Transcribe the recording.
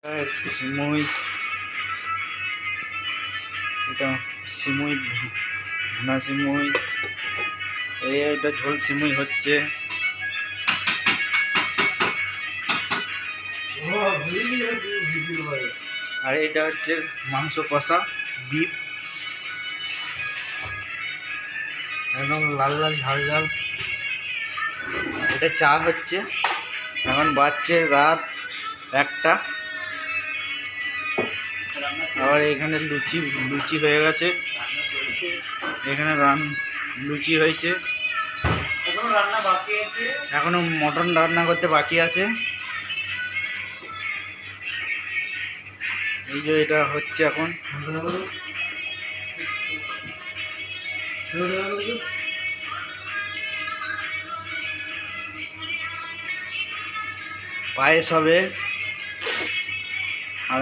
সিমুই, এটা সিমুই, ভুনা সিমুই, এটা ঝোল সিমুই হচ্ছে। আর এটা হচ্ছে মাংস কষা, বিফ, একদম লাল লাল ঝাল ঝাল। এটা চা হচ্ছে, এখন বাজছে রাত 1টা। আবার এখানে লুচি লুচি হয়ে গেছে, এখানে লুচি হয়েছে, এখনো মটন রান্না করতে বাকি আছে। এই যে এটা হচ্ছে এখন। পায়েস হবে আর